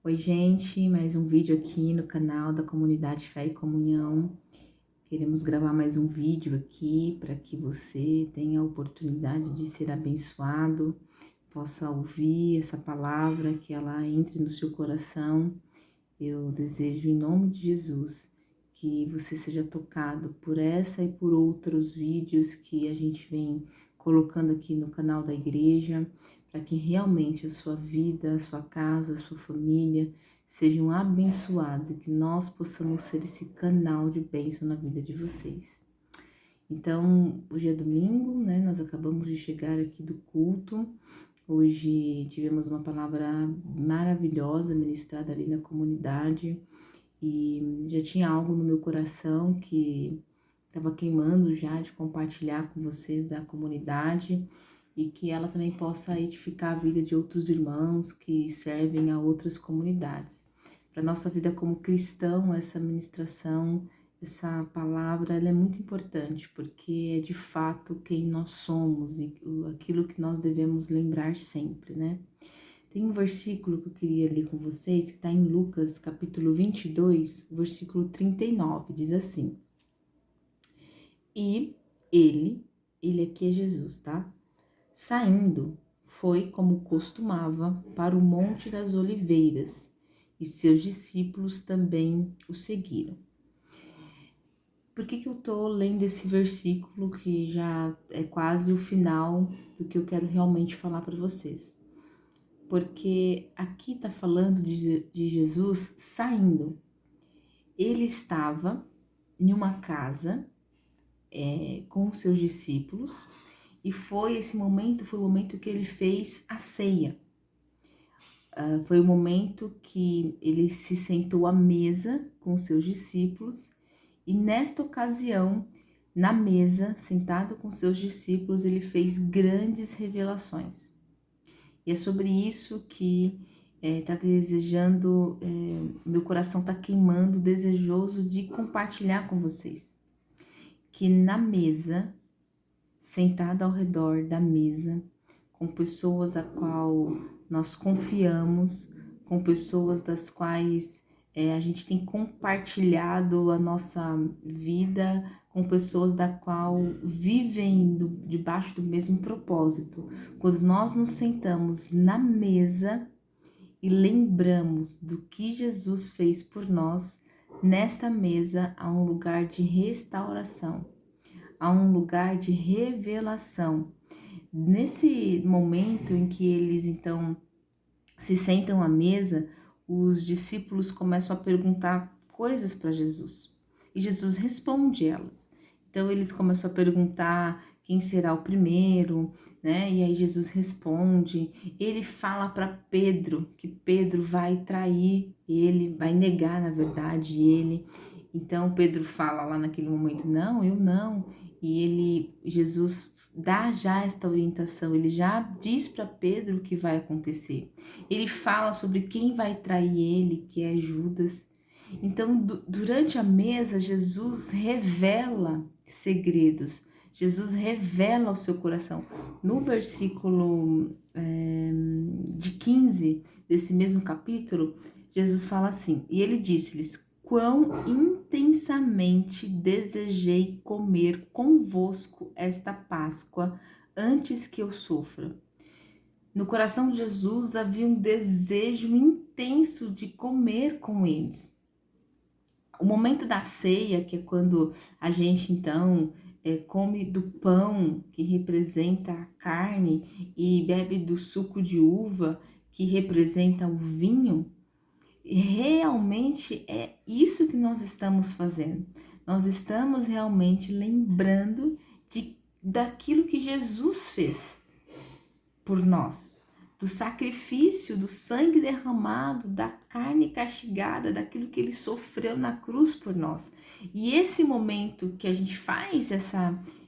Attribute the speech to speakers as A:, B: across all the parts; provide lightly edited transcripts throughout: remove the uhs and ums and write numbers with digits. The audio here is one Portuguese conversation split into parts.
A: Oi, gente, mais um vídeo aqui no canal da Comunidade Fé e Comunhão. Queremos gravar mais um vídeo aqui para que você tenha a oportunidade de ser abençoado, possa ouvir essa palavra, que ela entre no seu coração. Eu desejo, em nome de Jesus, que você seja tocado por essa e por outros vídeos que a gente vem colocando aqui no canal da igreja, para que realmente a sua vida, a sua casa, a sua família sejam abençoados e que nós possamos ser esse canal de bênção na vida de vocês. Então, hoje é domingo, né? Nós acabamos de chegar aqui do culto. Hoje tivemos uma palavra maravilhosa ministrada ali na comunidade e já tinha algo no meu coração que estava queimando já de compartilhar com vocês da comunidade e que ela também possa edificar a vida de outros irmãos que servem a outras comunidades. Para nossa vida como cristão, essa ministração, essa palavra, ela é muito importante, porque é de fato quem nós somos e aquilo que nós devemos lembrar sempre, né? Tem um versículo que eu queria ler com vocês, que está em Lucas, capítulo 22, versículo 39, diz assim: E ele aqui é Jesus, tá? Saindo, foi como costumava para o Monte das Oliveiras, e seus discípulos também o seguiram. Por que eu tô lendo esse versículo que já é quase o final do que eu quero realmente falar para vocês? Porque aqui tá falando de Jesus saindo. Ele estava em uma casa com os seus discípulos e foi o momento que ele fez a ceia. Foi o momento que ele se sentou à mesa com os seus discípulos e nesta ocasião, na mesa, sentado com seus discípulos, ele fez grandes revelações. E é sobre isso que tá desejando, meu coração tá queimando, desejoso de compartilhar com vocês. Que na mesa, sentada ao redor da mesa, com pessoas a qual nós confiamos, com pessoas das quais a gente tem compartilhado a nossa vida, com pessoas da qual vivem debaixo do mesmo propósito. Quando nós nos sentamos na mesa e lembramos do que Jesus fez por nós, nessa mesa há um lugar de restauração, há um lugar de revelação. Nesse momento em que eles então se sentam à mesa, os discípulos começam a perguntar coisas para Jesus e Jesus responde elas. Então eles começam a perguntar quem será o primeiro, né? E aí Jesus responde. Ele fala para Pedro que Pedro vai trair ele, vai negar na verdade ele. Então Pedro fala lá naquele momento: não, eu não. E Jesus dá já esta orientação, ele já diz para Pedro o que vai acontecer. Ele fala sobre quem vai trair ele, que é Judas. Então, durante a mesa, Jesus revela segredos, Jesus revela o seu coração. No versículo de 15 desse mesmo capítulo, Jesus fala assim: e ele disse-lhes: quão intensamente desejei comer convosco esta Páscoa antes que eu sofra. No coração de Jesus havia um desejo intenso de comer com eles. O momento da ceia, que é quando a gente então come do pão que representa a carne e bebe do suco de uva que representa o vinho, realmente é isso que nós estamos fazendo. Nós estamos realmente lembrando daquilo que Jesus fez por nós, do sacrifício, do sangue derramado, da carne castigada, daquilo que ele sofreu na cruz por nós. E esse momento que a gente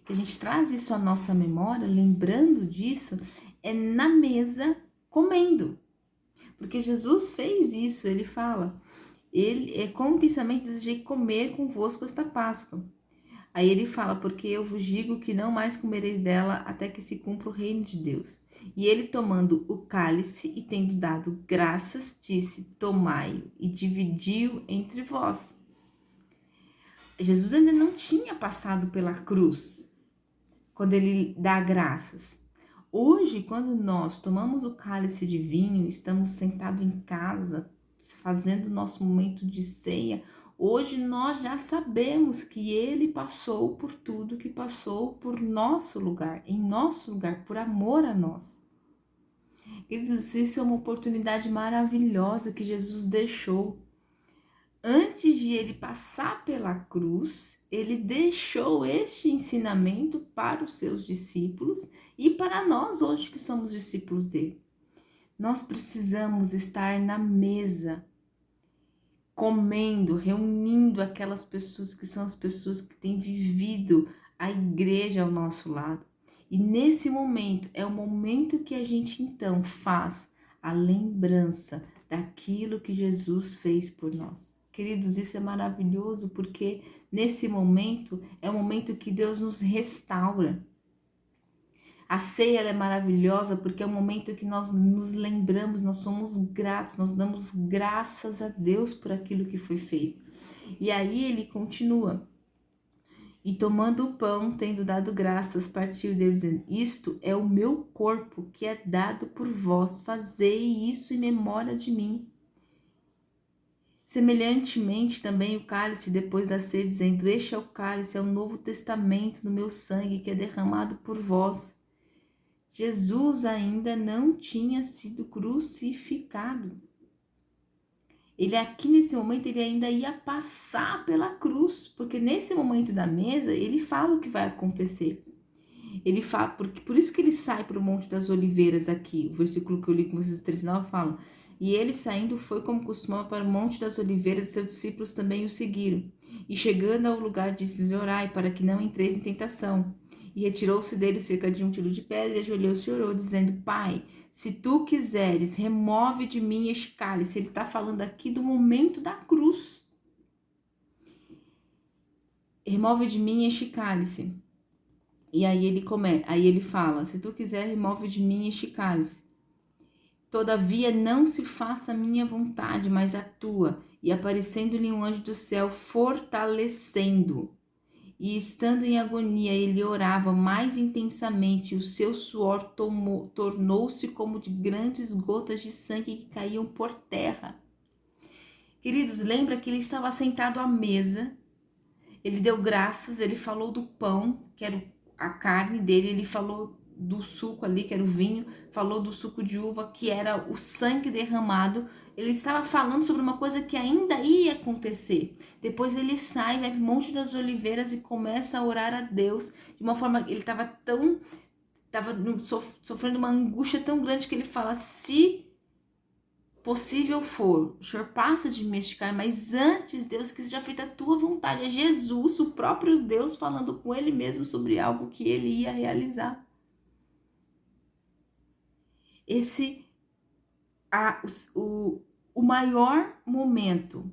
A: que a gente traz isso à nossa memória, lembrando disso, é na mesa comendo. Porque Jesus fez isso, ele fala, com intensamente desejei comer convosco esta Páscoa. Aí ele fala, porque eu vos digo que não mais comereis dela até que se cumpra o reino de Deus. E ele, tomando o cálice e tendo dado graças, disse: tomai-o e dividiu entre vós. Jesus ainda não tinha passado pela cruz quando ele dá graças. Hoje, quando nós tomamos o cálice de vinho, estamos sentados em casa, fazendo nosso momento de ceia, hoje nós já sabemos que ele passou por tudo que passou por nosso lugar, em nosso lugar, por amor a nós. Queridos, isso é uma oportunidade maravilhosa que Jesus deixou. Antes de ele passar pela cruz, ele deixou este ensinamento para os seus discípulos e para nós hoje que somos discípulos dele. Nós precisamos estar na mesa, comendo, reunindo aquelas pessoas que são as pessoas que têm vivido a igreja ao nosso lado. E nesse momento, é o momento que a gente então faz a lembrança daquilo que Jesus fez por nós. Queridos, isso é maravilhoso porque nesse momento é o momento que Deus nos restaura. A ceia ela é maravilhosa porque é o momento que nós nos lembramos, nós somos gratos, nós damos graças a Deus por aquilo que foi feito. E aí ele continua. E tomando o pão, tendo dado graças, partiu dele, dizendo: isto é o meu corpo que é dado por vós, fazei isso em memória de mim. Semelhantemente também o cálice depois da ceia, dizendo: este é o cálice, é o novo testamento no meu sangue que é derramado por vós. Jesus ainda não tinha sido crucificado. Ele aqui nesse momento, ele ainda ia passar pela cruz, porque nesse momento da mesa, ele fala o que vai acontecer. Ele fala, porque, por isso que ele sai para o Monte das Oliveiras aqui, o versículo que eu li com vocês, 39, fala: e ele saindo foi como costumava para o Monte das Oliveiras, e seus discípulos também o seguiram. E chegando ao lugar, disse-lhes: orai, para que não entreis em tentação. E retirou-se dele cerca de um tiro de pedra, e ajoelhou-se e orou, dizendo: Pai, se tu quiseres, remove de mim este cálice. Ele está falando aqui do momento da cruz. Remove de mim este cálice. E aí ele fala: se tu quiser, remove de mim este cálice. Todavia não se faça a minha vontade, mas a tua. E aparecendo-lhe um anjo do céu, fortalecendo. E estando em agonia, ele orava mais intensamente, e o seu suor tornou-se como de grandes gotas de sangue que caíam por terra. Queridos, lembra que ele estava sentado à mesa, ele deu graças, ele falou do pão, que era a carne dele, ele falou do suco ali, que era o vinho, falou do suco de uva, que era o sangue derramado. Ele estava falando sobre uma coisa que ainda ia acontecer. Depois ele sai, vai para o Monte das Oliveiras e começa a orar a Deus de uma forma, ele estava sofrendo uma angústia tão grande que ele fala: se possível for, o Senhor passa de mim este cálice, mas antes, Deus, que seja feita a tua vontade. É Jesus, o próprio Deus, falando com ele mesmo sobre algo que ele ia realizar. O maior momento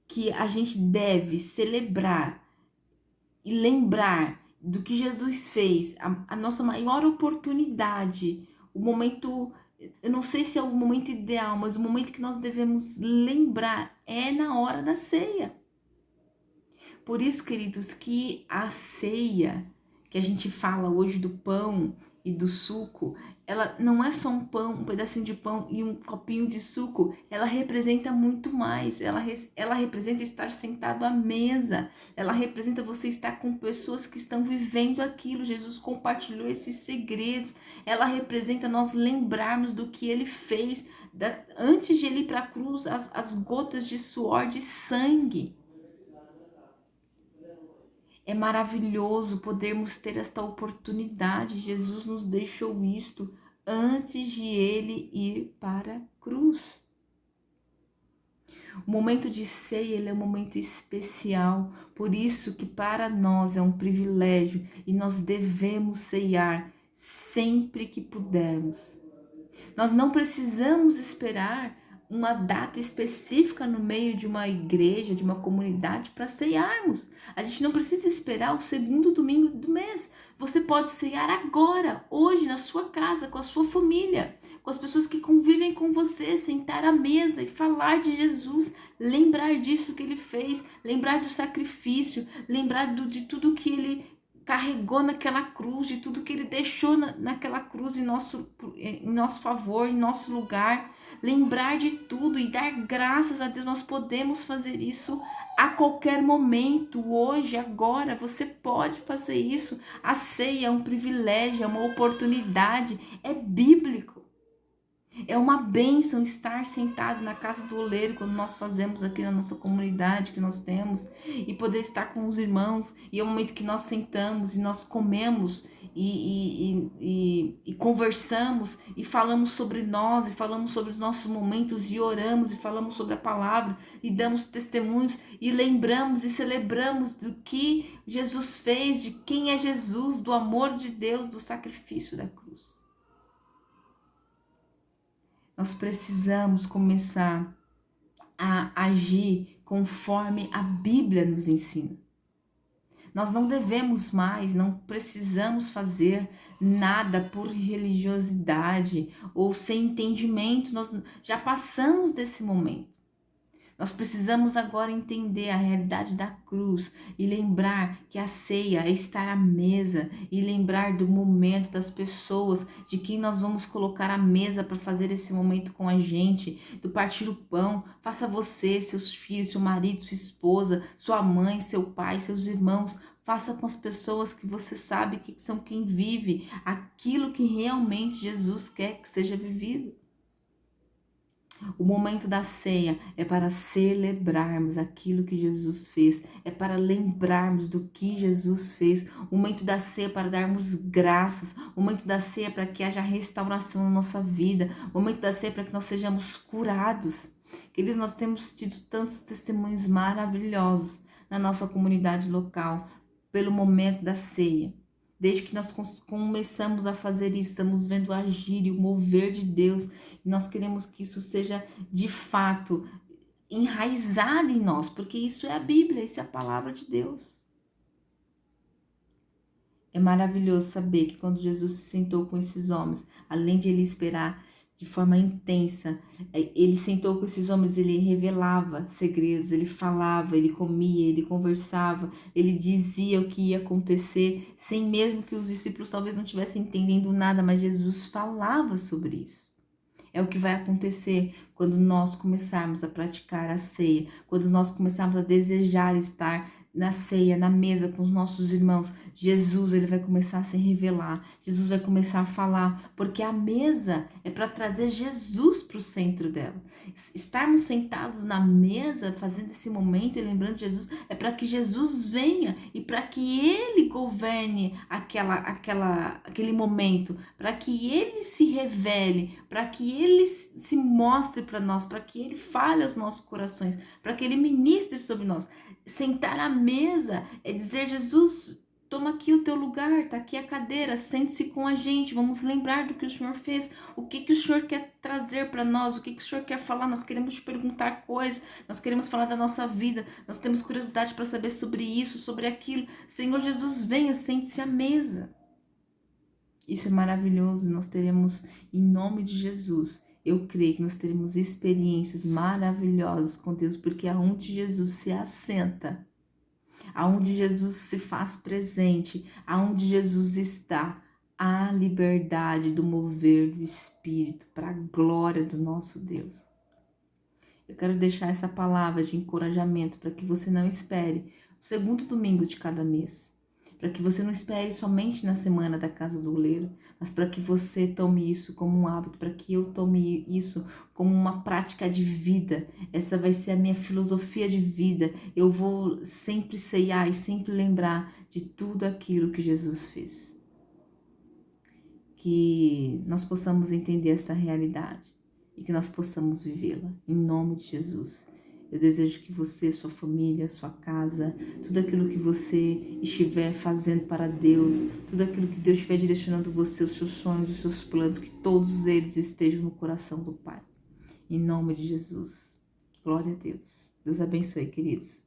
A: que a gente deve celebrar e lembrar do que Jesus fez, a nossa maior oportunidade, o momento, eu não sei se é o momento ideal, mas o momento que nós devemos lembrar é na hora da ceia. Por isso, queridos, que a ceia, que a gente fala hoje do pão e do suco, ela não é só um pão, um pedacinho de pão e um copinho de suco, ela representa muito mais, ela representa estar sentado à mesa, ela representa você estar com pessoas que estão vivendo aquilo. Jesus compartilhou esses segredos, ela representa nós lembrarmos do que ele fez, antes de ele ir para a cruz, as gotas de suor, de sangue. É maravilhoso podermos ter esta oportunidade. Jesus nos deixou isto antes de ele ir para a cruz. O momento de ceia, ele é um momento especial, por isso que para nós é um privilégio e nós devemos ceiar sempre que pudermos. Nós não precisamos esperar uma data específica no meio de uma igreja, de uma comunidade para ceiarmos. A gente não precisa esperar o segundo domingo do mês. Você pode ceiar agora, hoje, na sua casa, com a sua família, com as pessoas que convivem com você, sentar à mesa e falar de Jesus, lembrar disso que ele fez, lembrar do sacrifício, lembrar de tudo que ele carregou naquela cruz, de tudo que ele deixou naquela cruz em nosso favor, em nosso lugar, lembrar de tudo e dar graças a Deus. Nós podemos fazer isso a qualquer momento, hoje, agora, você pode fazer isso. A ceia é um privilégio, é uma oportunidade, é bíblico. É uma bênção estar sentado na casa do oleiro, quando nós fazemos aqui na nossa comunidade que nós temos, e poder estar com os irmãos, e é o momento que nós sentamos e nós comemos e conversamos e falamos sobre nós, e falamos sobre os nossos momentos, e oramos e falamos sobre a palavra, e damos testemunhos, e lembramos e celebramos do que Jesus fez, de quem é Jesus, do amor de Deus, do sacrifício da cruz. Nós precisamos começar a agir conforme a Bíblia nos ensina. Nós não devemos mais, não precisamos fazer nada por religiosidade ou sem entendimento. Nós já passamos desse momento. Nós precisamos agora entender a realidade da cruz e lembrar que a ceia é estar à mesa, e lembrar do momento, das pessoas, de quem nós vamos colocar à mesa para fazer esse momento com a gente, do partir o pão. Faça você, seus filhos, seu marido, sua esposa, sua mãe, seu pai, seus irmãos. Faça com as pessoas que você sabe que são quem vive aquilo que realmente Jesus quer que seja vivido. O momento da ceia é para celebrarmos aquilo que Jesus fez, é para lembrarmos do que Jesus fez. O momento da ceia é para darmos graças, o momento da ceia é para que haja restauração na nossa vida, o momento da ceia é para que nós sejamos curados. Queridos, nós temos tido tantos testemunhos maravilhosos na nossa comunidade local pelo momento da ceia. Desde que nós começamos a fazer isso, estamos vendo agir e o mover de Deus. E nós queremos que isso seja, de fato, enraizado em nós, porque isso é a Bíblia, isso é a palavra de Deus. É maravilhoso saber que quando Jesus se sentou com esses homens, além de ele esperar de forma intensa, ele sentou com esses homens, ele revelava segredos, ele falava, ele comia, ele conversava, ele dizia o que ia acontecer, sem mesmo que os discípulos talvez não estivessem entendendo nada, mas Jesus falava sobre isso. É o que vai acontecer quando nós começarmos a praticar a ceia, quando nós começarmos a desejar estar na ceia, na mesa com os nossos irmãos. Jesus, ele vai começar a se revelar, Jesus vai começar a falar, porque a mesa é para trazer Jesus para o centro dela. Estarmos sentados na mesa, fazendo esse momento e lembrando de Jesus, é para que Jesus venha e para que ele governe aquele momento, para que ele se revele, para que ele se mostre para nós, para que ele fale aos nossos corações, para que ele ministre sobre nós. Sentar à mesa é dizer: Jesus, toma aqui o teu lugar, tá aqui a cadeira, sente-se com a gente, vamos lembrar do que o Senhor fez, o que o Senhor quer trazer para nós, o que o Senhor quer falar. Nós queremos te perguntar coisas, nós queremos falar da nossa vida, nós temos curiosidade para saber sobre isso, sobre aquilo. Senhor Jesus, venha, sente-se à mesa. Isso é maravilhoso, nós teremos, em nome de Jesus, eu creio que nós teremos experiências maravilhosas com Deus, porque aonde Jesus se assenta, aonde Jesus se faz presente, aonde Jesus está, há liberdade do mover do Espírito para a glória do nosso Deus. Eu quero deixar essa palavra de encorajamento para que você não espere o segundo domingo de cada mês, para que você não espere somente na semana da Casa do Oleiro, mas para que você tome isso como um hábito, para que eu tome isso como uma prática de vida. Essa vai ser a minha filosofia de vida. Eu vou sempre ceiar e sempre lembrar de tudo aquilo que Jesus fez. Que nós possamos entender essa realidade e que nós possamos vivê-la, em nome de Jesus. Eu desejo que você, sua família, sua casa, tudo aquilo que você estiver fazendo para Deus, tudo aquilo que Deus estiver direcionando você, os seus sonhos, os seus planos, que todos eles estejam no coração do Pai. Em nome de Jesus. Glória a Deus. Deus abençoe, queridos.